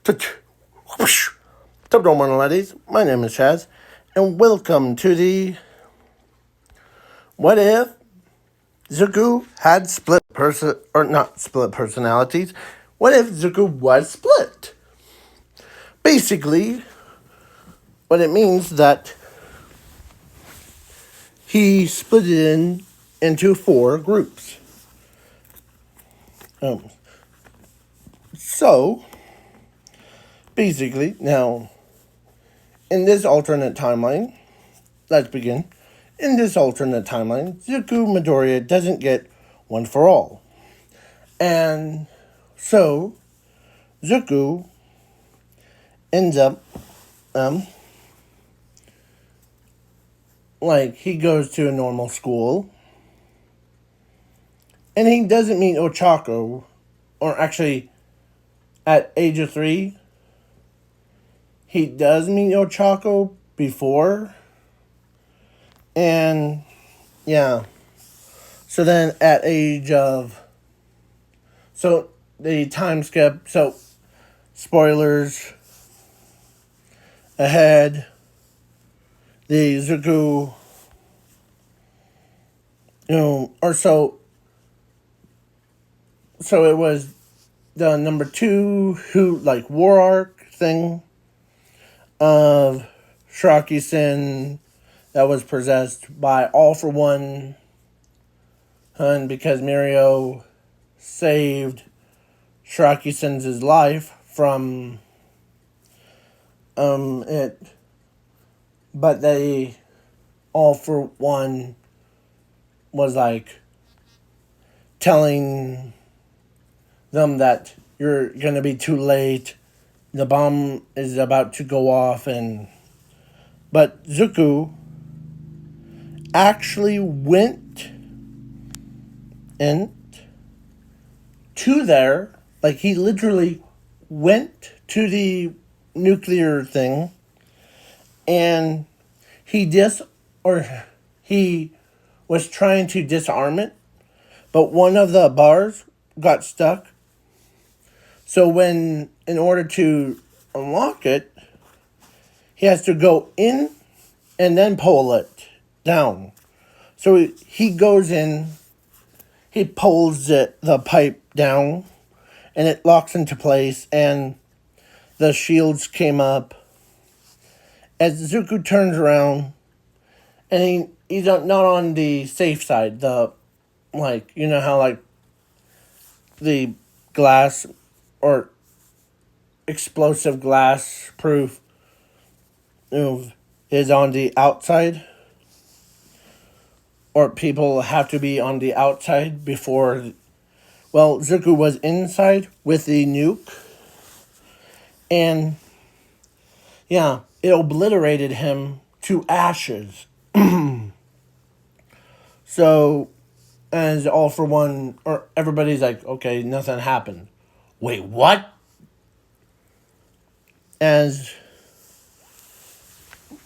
Top morning, ladies. My name is Chaz, and welcome to the What If Zuko had not split personalities. What if Zuko was split? Basically, what it means that he split it into 4 groups. So, basically, now, in this alternate timeline, let's begin. In this alternate timeline, Zuko Midoriya doesn't get one for all. And so, Zuko ends up, he goes to a normal school, and he doesn't meet Ochako, or actually, at age of 3, he does meet Ochako before, and, yeah. So then, at age of, so, the time skip, so, spoilers ahead, the Zuko, so it was the number 2 war arc thing of Shiraki-sen that was possessed by All for One, and because Mirio saved Shiraki-sen's life from it, but they All for One was telling them that you're gonna be too late, the bomb is about to go off, but Zuko actually went in to there, he literally went to the nuclear thing, and he was trying to disarm it, but one of the bars got stuck. So in order to unlock it, he has to go in and then pull it down. So he goes in, he pulls the pipe down, and it locks into place, and the shields came up. As Zuko turns around, and he's not on the safe side, how the glass or explosive glass proof is on the outside, or people have to be on the outside before. Well, Zuko was inside with the nuke, and yeah, it obliterated him to ashes. So, as All for One, or everybody's like, okay, nothing happened. Wait, what? As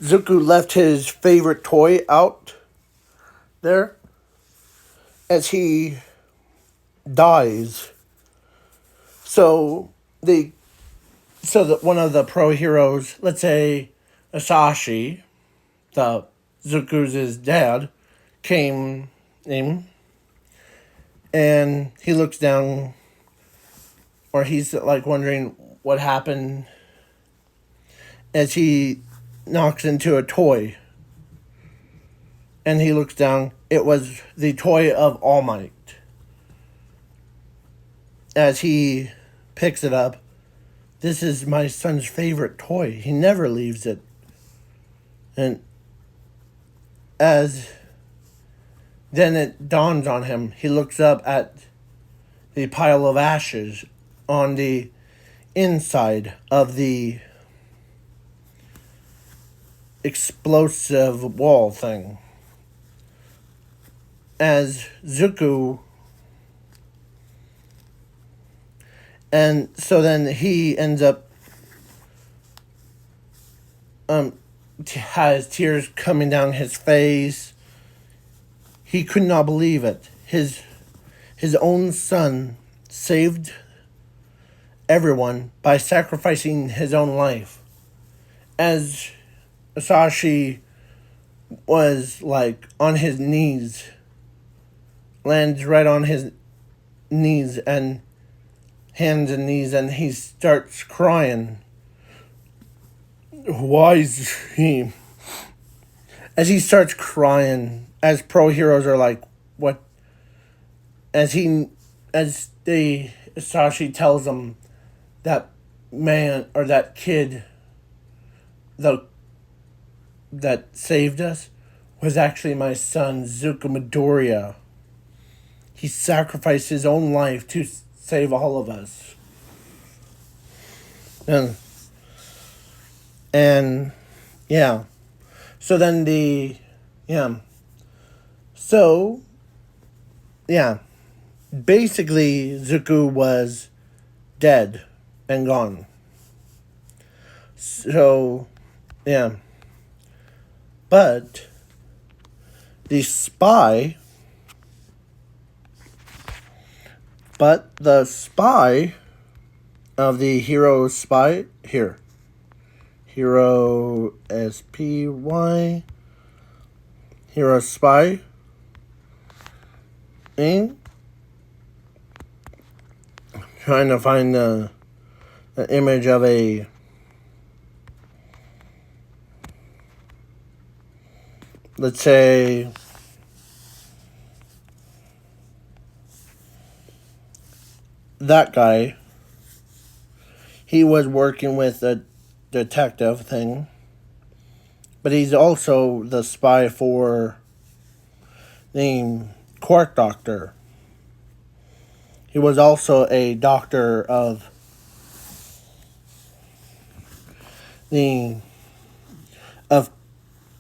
Zuko left his favorite toy out there, as he dies. So one of the pro heroes, let's say Asashi, the Zuko's dad, came in, and he looks down, or he's wondering what happened, as he knocks into a toy, and he looks down. It was the toy of All Might. As he picks it up, this is my son's favorite toy. He never leaves it. And then it dawns on him. He looks up at the pile of ashes on the inside of the explosive wall thing. As Zuko, and so then he ends up has tears coming down his face. He could not believe it. His own son saved everyone by sacrificing his own life. As Asashi was like on his knees, lands right on his knees and hands and knees, and he starts crying. Why is he? As he starts crying, as pro heroes are like, what? As Sashi tells him that man or that kid, the that saved us, was actually my son Zuko Midoriya. He sacrificed his own life to save all of us. And yeah. So then yeah. So, yeah. Basically, Zuko was dead and gone. So, yeah. But the spy of the hero spy here. Hero SPY. Hero spy. And trying to find the image of a let's say that guy. He was working with a detective thing, but he's also the spy for the Quark Doctor. He was also a doctor of the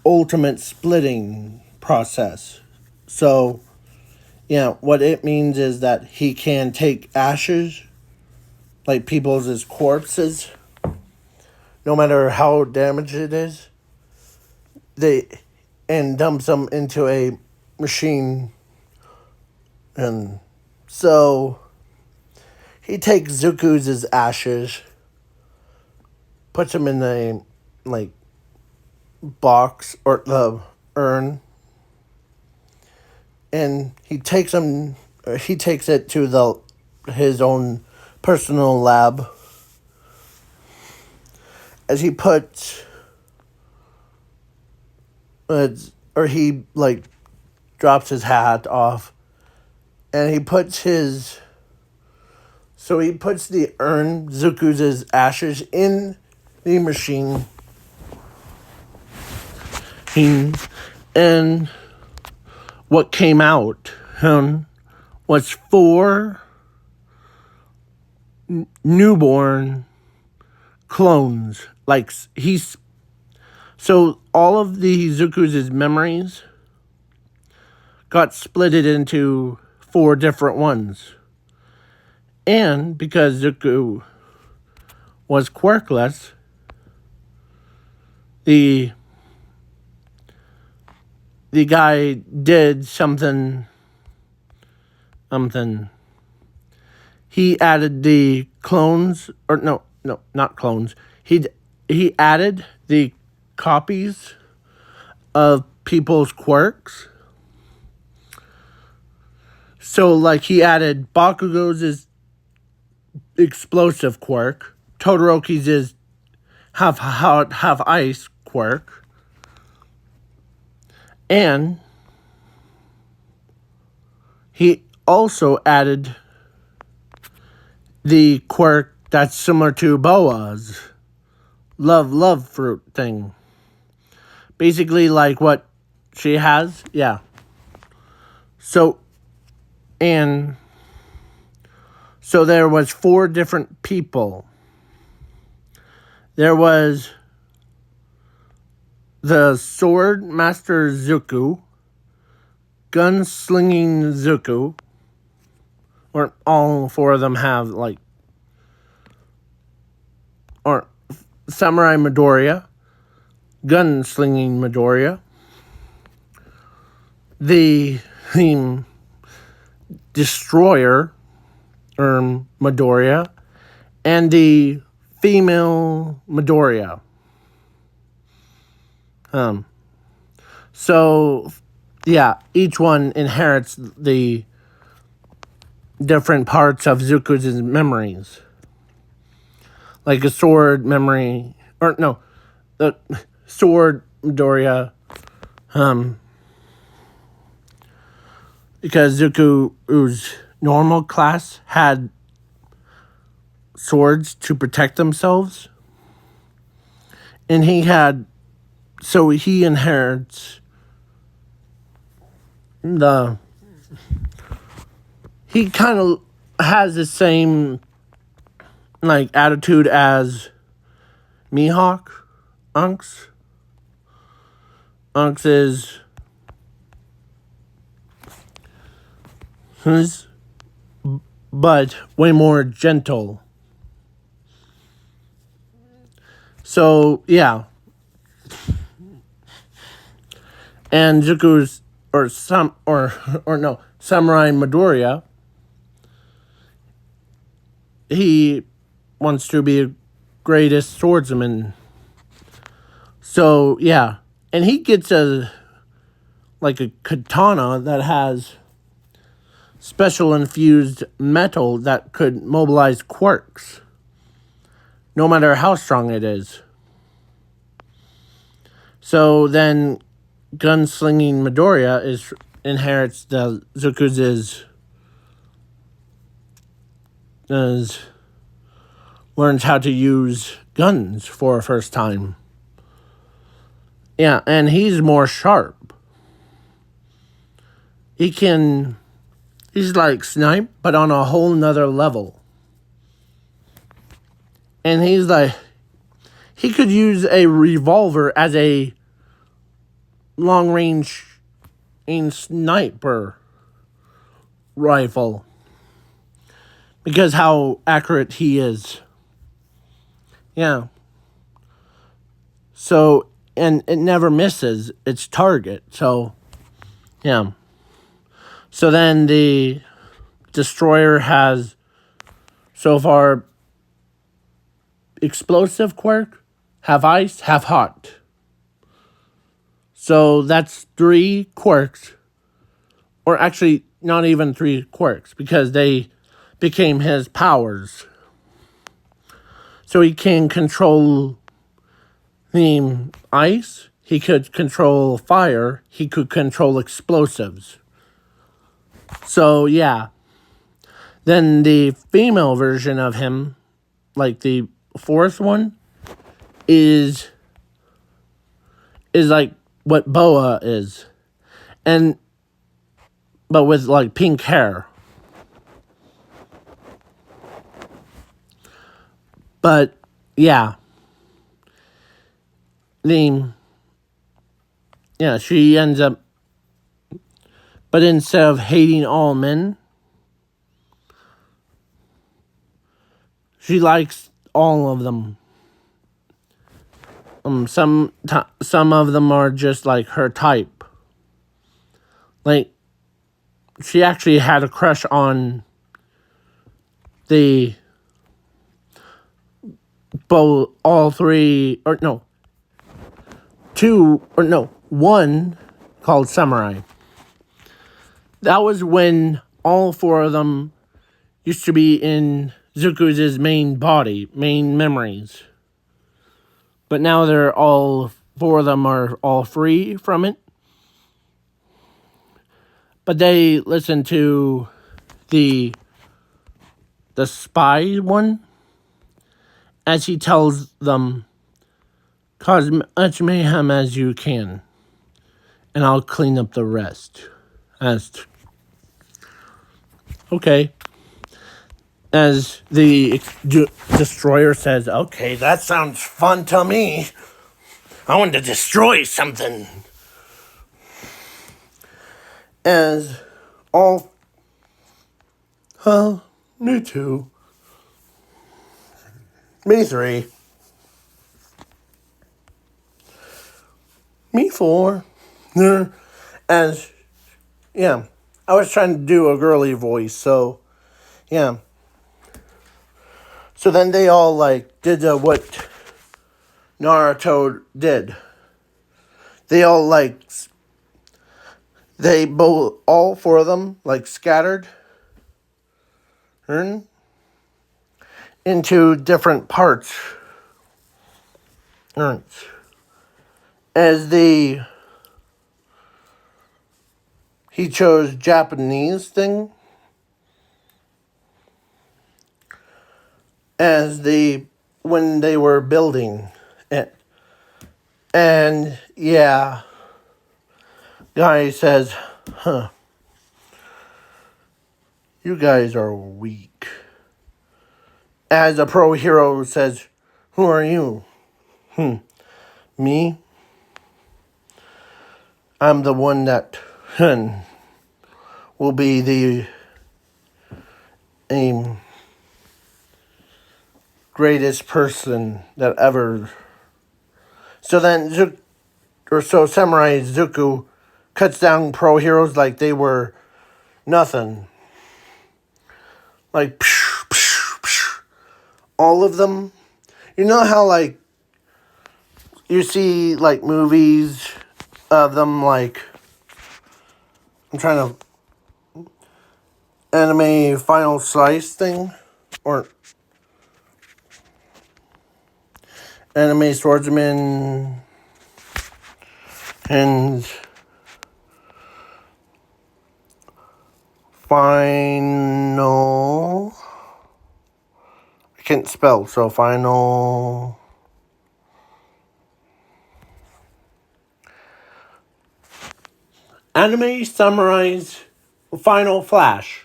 ultimate splitting process. So, yeah, what it means is that he can take ashes, like people's corpses, no matter how damaged it is, and dumps them into a machine. And so he takes Zuko's ashes, puts them in a box or the urn, and he takes it to his own personal lab. As he puts he drops his hat off, and he puts the urn, Zuko's ashes, in the machine. And what came out was 4 newborn clones. So all of the Zuko's memories got splitted into 4 different ones. And because Zuko was quirkless, the guy did something. He added the clones, or no, not clones. He added the copies of people's quirks. So, he added Bakugo's explosive quirk, Todoroki's is half hot, half ice quirk, and he also added the quirk that's similar to Boa's love fruit thing. Basically like what she has, yeah. So there was 4 different people. There was the Sword Master Zuko, Gunslinging Zuko, or all 4 of them have or Samurai Midoriya, Gunslinging Midoriya, the Destroyer Midoriya, and the female Midoriya. So, yeah, each one inherits the different parts of Zuko's memories. Like a sword memory, or no, the sword Midoriya, because Zuko's normal class had swords to protect themselves, and so he inherits he kind of has the same like attitude as Mihawk. Unks is but way more gentle. So yeah, and Zuko's Samurai Midoriya, he wants to be the greatest swordsman. So yeah, and he gets a katana that has special infused metal that could mobilize quirks, no matter how strong it is. So then, gunslinging Midoriya inherits the Zuko's learns how to use guns for the first time. Yeah, and he's more sharp. He's like Snipe, but on a whole nother level. And he could use a revolver as a long-range sniper rifle. Because how accurate he is. Yeah. So, and it never misses its target. So, yeah. So then the Destroyer has so far explosive quirk, have ice, have hot. So that's 3 quirks. Or actually, not even 3 quirks, because they became his powers. So he can control the ice, he could control fire, he could control explosives. So yeah. Then the female version of him, like the 4th one, is like what Boa is. But with like pink hair. But yeah. She ends up, but instead of hating all men, she likes all of them. Some of them are just like her type. Like, she actually had a crush on one called Samurai. That was when all 4 of them used to be in Zuko's main memories. But now they're all 4 of them are all free from it. But they listen to the spy one as he tells them, cause much mayhem as you can, and I'll clean up the rest. Okay. As the Destroyer says, okay, that sounds fun to me. I want to destroy something. As all... me too. Me 3. Me 4. As... Yeah. I was trying to do a girly voice, so... Yeah. So then they all like did what Naruto did. They all like they both all four of them like scattered into different parts. As he chose Japanese thing as when they were building it. And yeah, guy says, you guys are weak. As a pro hero says, who are you? Me? I'm the one that will be the greatest person that ever. So then, Samurai Zuko cuts down pro heroes like they were nothing. Like, psh, psh, psh, all of them. You know how, like, you see, like, movies of them, like, I'm trying to, anime final slice thing? Or anime swordsman and final. I can't spell, so final. Anime summarize final flash.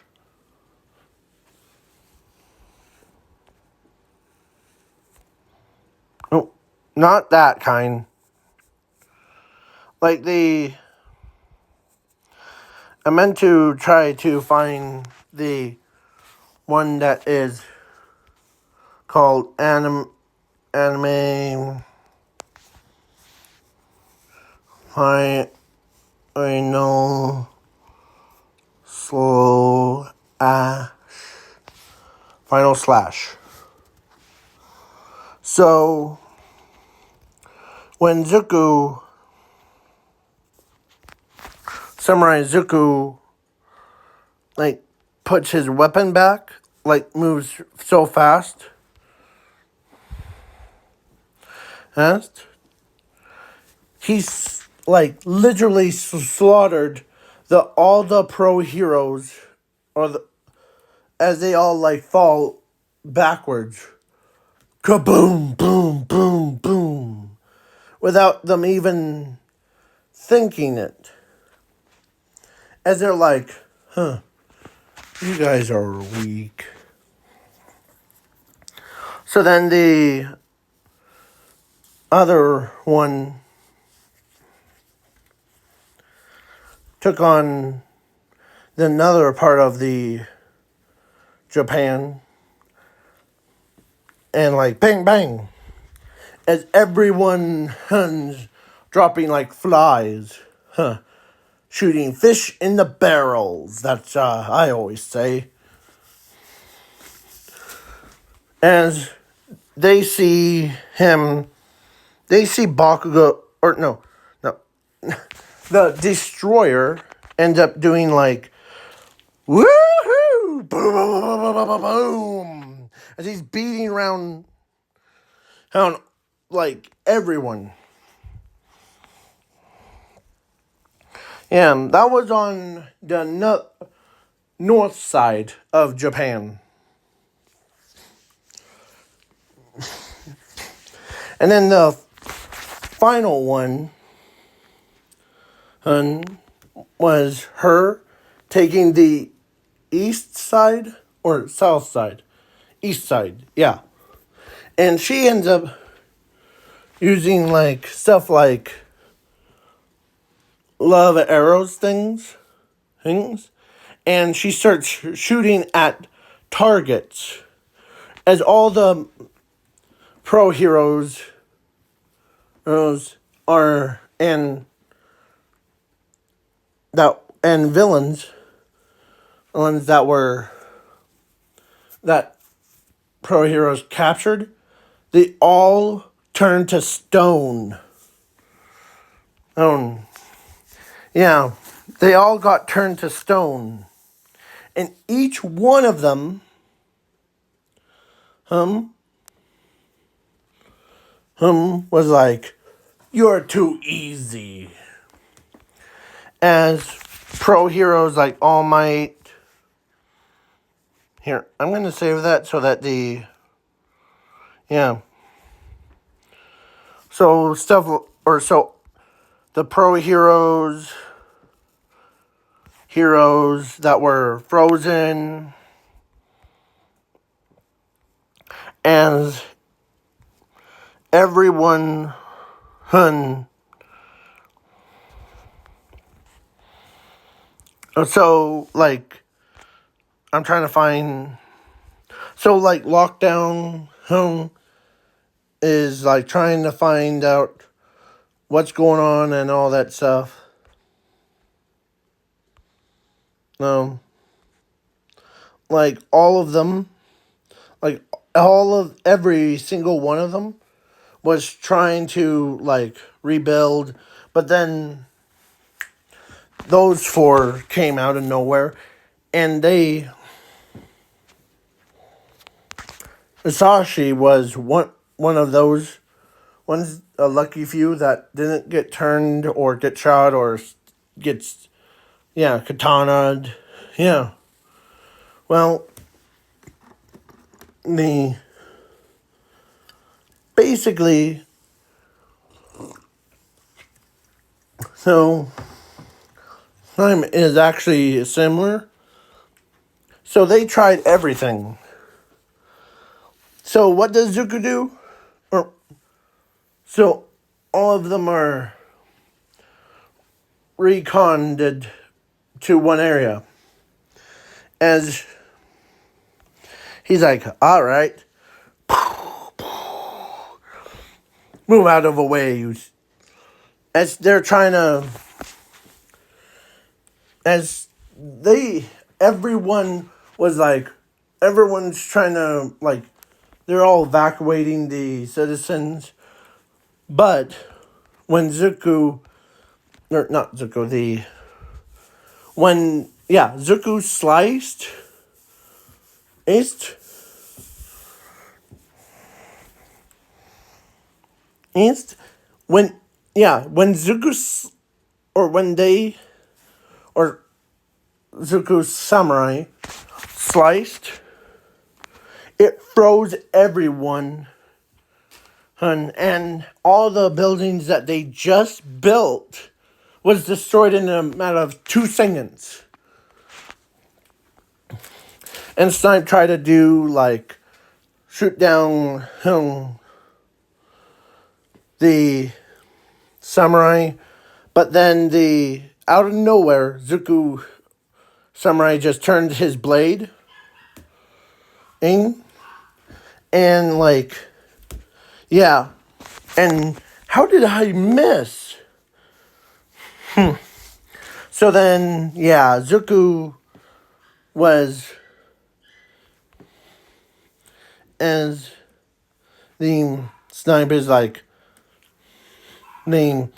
Oh, not that kind. Like I meant to try to find the one that is called anime final final slash. So when Samurai Zuko like puts his weapon back, like moves so fast. He's like literally slaughtered all the pro heroes, as they all like fall backwards. Kaboom, boom, boom, boom, without them even thinking it. As they're like, you guys are weak. So then the other one took on another part of the Japan, and like bang bang, as everyone dropping like flies, shooting fish in the barrels. That's I always say. As they see Bakugo, or no, the Destroyer ends up doing like, woohoo, boom, boom, boom, boom, boom, boom, as he's beating around like everyone. Yeah, that was on the north side of Japan. And then the final one was her taking the east side or south side? East side, yeah. And she ends up using like stuff like love arrows things. And she starts shooting at targets as all the pro heroes are and villains, ones that pro heroes captured, they all turned to stone. Yeah, they all got turned to stone. And each one of them, was like, "You're too easy." As pro heroes like All Might. Here, I'm going to save that so that yeah. So the pro heroes that were frozen, and everyone, so like, I'm trying to find, so like Lockdown, is like trying to find out what's going on and all that stuff. Like all of them, like every single one of them was trying to like rebuild, but then those four came out of nowhere, and Isashi was one of those one's a lucky few that didn't get turned or get shot or gets, katanaed. Yeah. Well, the basically, so time is actually similar. So they tried everything. So what does Zuko do? Or so all of them are reconned to one area. As he's like, all right, move out of the way. As they're trying to, everyone was like, everyone's trying to, like, they're all evacuating the citizens. But when Zuko, or not Zuko, Zuko sliced, when Zuko, or when they, or Zuko's samurai sliced, it froze everyone, and all the buildings that they just built was destroyed in a matter of 2 seconds. And Snipe tried to do, like, shoot down the samurai, but then out of nowhere, Zuko samurai just turned his blade in, and like, yeah, and how did I miss? So then, Zuko was, as the sniper is like, bang,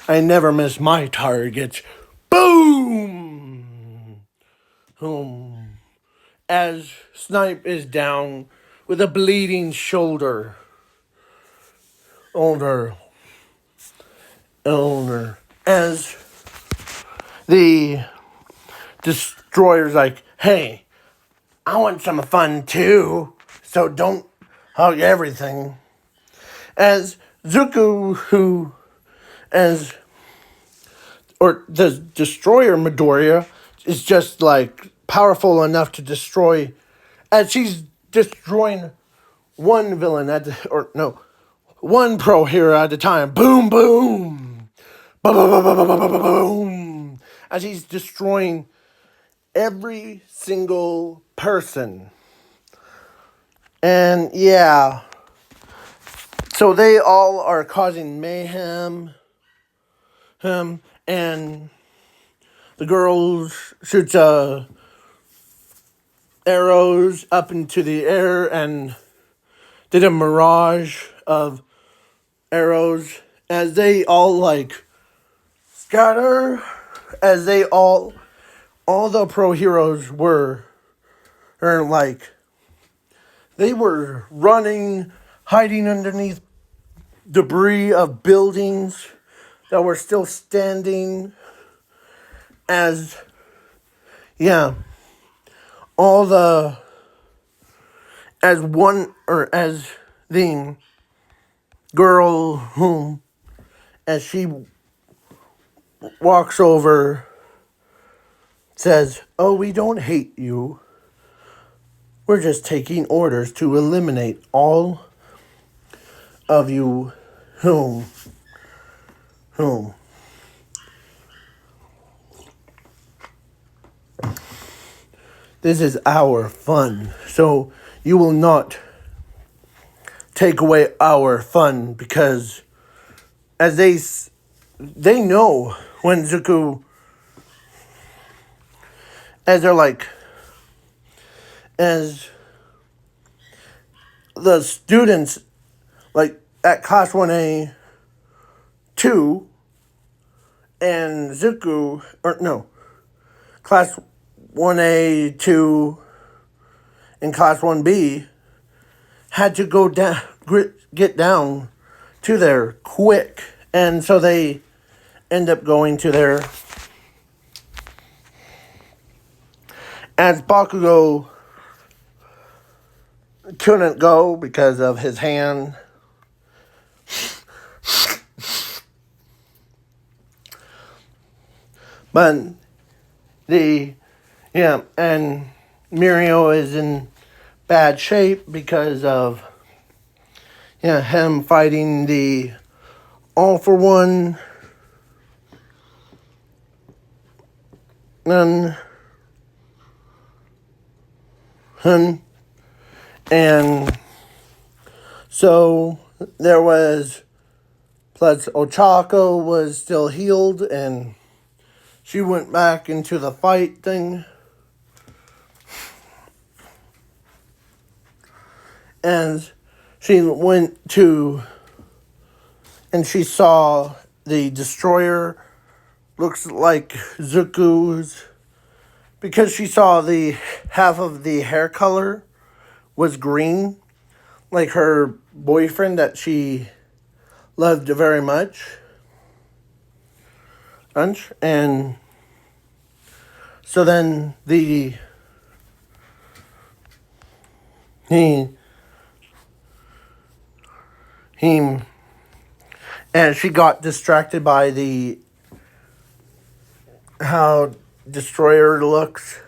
I never miss my targets. Boom! As Snipe is down with a bleeding shoulder. Older. As the destroyer's like, hey, I want some fun too, so don't hug everything. As Zuko, or the destroyer Midoriya, is just like powerful enough to destroy, as she's destroying one villain one pro hero at a time. Boom, boom, boom, boom, boom, boom, boom, boom, as he's destroying every single person. And so they all are causing mayhem. And the girl shoots arrows up into the air and did a mirage of arrows as they all like scatter, as they all the pro heroes were like they were running, hiding underneath debris of buildings that were still standing, as all the as the girl whom as she walks over says, "Oh, we don't hate you. We're just taking orders to eliminate all of you whom. This is our fun, so you will not take away our fun," because as they know when Zuko, as they're like, as the students like at class 1A 2 and Zuko, or no, class 1A 2 and class 1B had to go down, get down to there quick, and so they end up going to there. As Bakugo couldn't go because of his hand, but and Mirio is in bad shape because of him fighting the All for One and so there was, plus Ochako was still healed and she went back into the fight thing. And she went to, and she saw the destroyer looks like Zuko's, because she saw the half of the hair color was green, like her boyfriend that she loved very much. And so then he and she got distracted by the how Destroyer looks.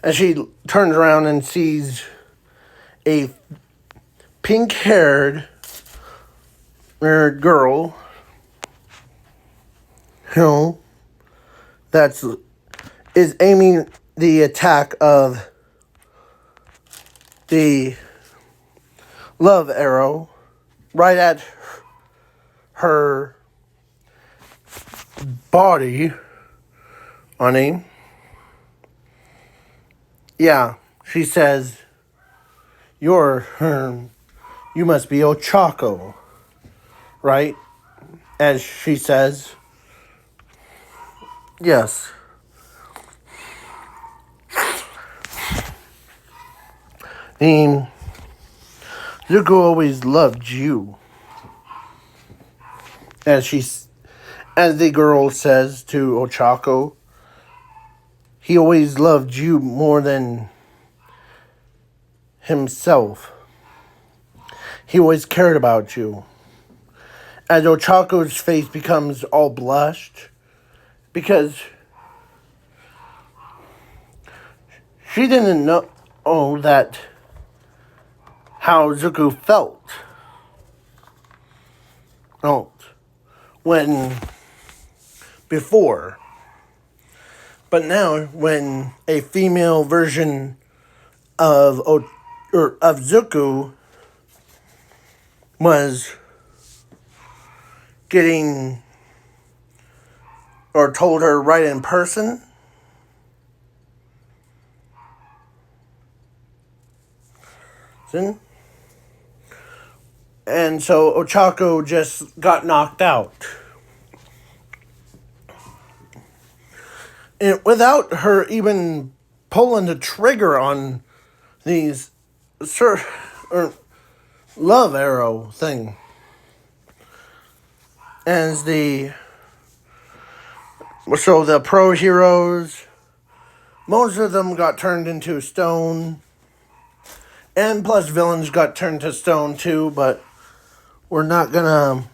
And she turns around and sees a pink-haired girl that is aiming the attack of the love arrow right at her body, honey. Yeah, she says, you must be Ochako, right? As she says, yes. Zuko always loved you. As the girl says to Ochako, he always loved you more than himself. He always cared about you. As Ochako's face becomes all blushed, because she didn't know that how Zuko felt when before. But now, when a female version of Zuko was getting, or told her right in person, And so Ochako just got knocked out. And without her even pulling the trigger on these or love arrow thing. As the pro heroes, most of them got turned into stone. And plus villains got turned to stone too, but we're not gonna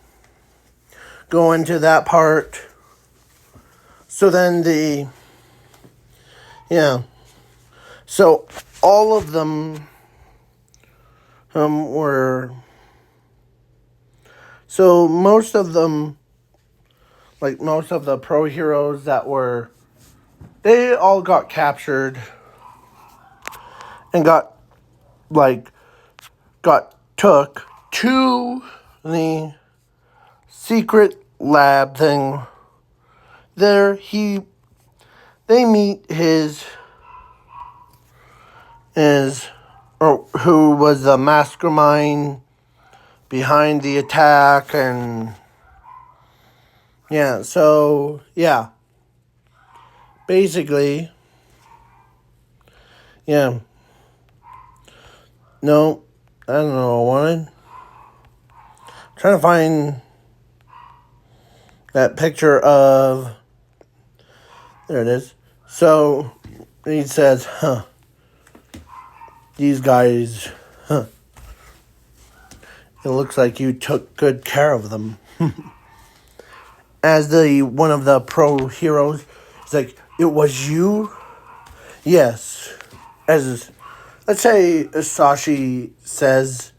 go into that part. So then so all of them were, so most of them, like most of the pro heroes they all got captured and got took to the secret lab thing. There they meet who was the mastermind behind the attack, and basically, no, I don't know, I wanted trying to find that picture of, there it is. So he says, these guys, it looks like you took good care of them. As one of the pro heroes, it's like, it was you? Yes. As, let's say Sashi says,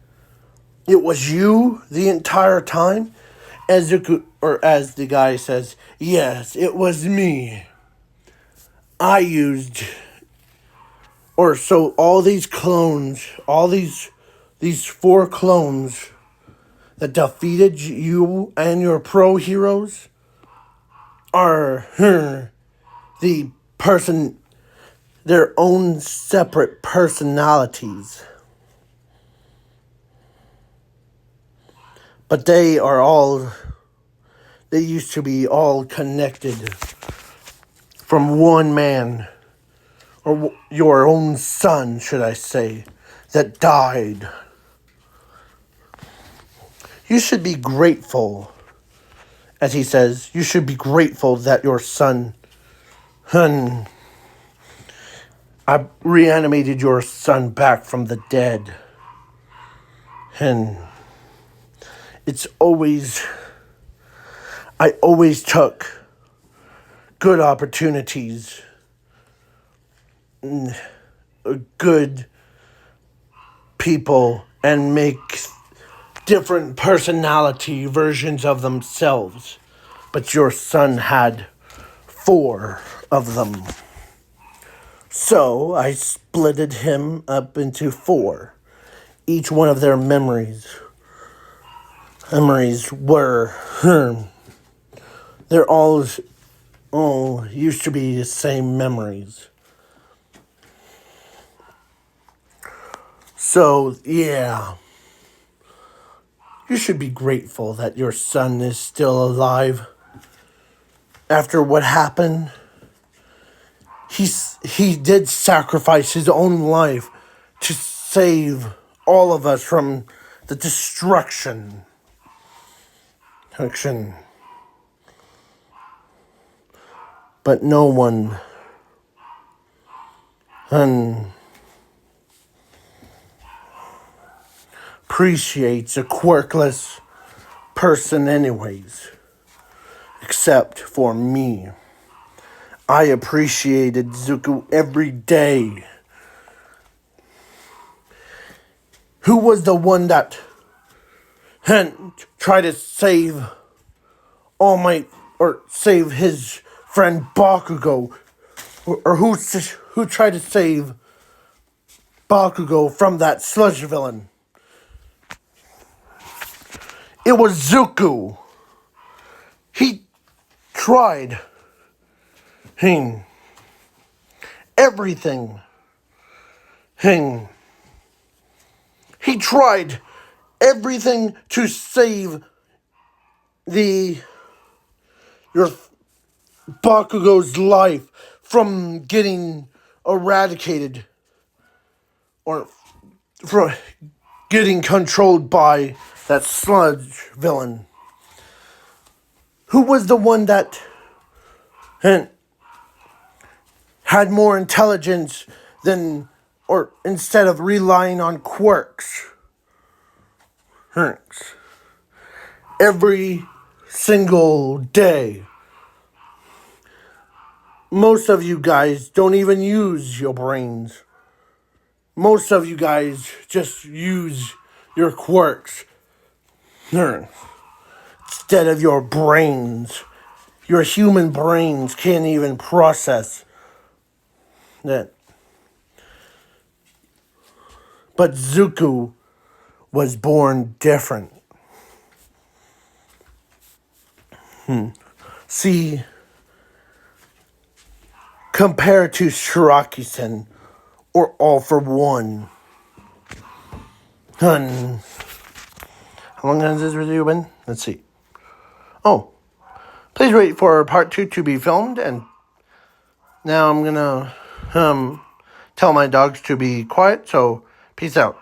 it was you the entire time? As the guy says, yes, it was me. I used, so all these clones, all these 4 clones that defeated you and your pro heroes are their own separate personalities. But they used to be all connected from one man, or your own son, should I say, that died. You should be grateful, as he says, you should be grateful that your son, I reanimated your son back from the dead. And I always took good opportunities, good people, and make different personality versions of themselves. But your son had 4 of them. So I splitted him up into 4. Each one of their memories were, they're all used to be the same memories. So, yeah. You should be grateful that your son is still alive. After what happened, he did sacrifice his own life to save all of us from the destruction. But no one appreciates a quirkless person anyways, except for me. I appreciated Zuko every day. Who was the one that tried to save save his friend Bakugo, or who tried to save Bakugo from that sludge villain? It was Zuko. He tried everything He tried everything to save your Bakugo's life from getting eradicated or from getting controlled by that sludge villain. Who was the one that had more intelligence than, or instead of relying on quirks? Every single day. Most of you guys don't even use your brains. Most of you guys just use your quirks instead of your brains. Your human brains can't even process that. But Zuko was born different. See, compared to Shiraki-sen or All for One. How long has this video been? Let's see. Oh, please wait for part 2 to be filmed, and now I'm gonna tell my dogs to be quiet, so peace out.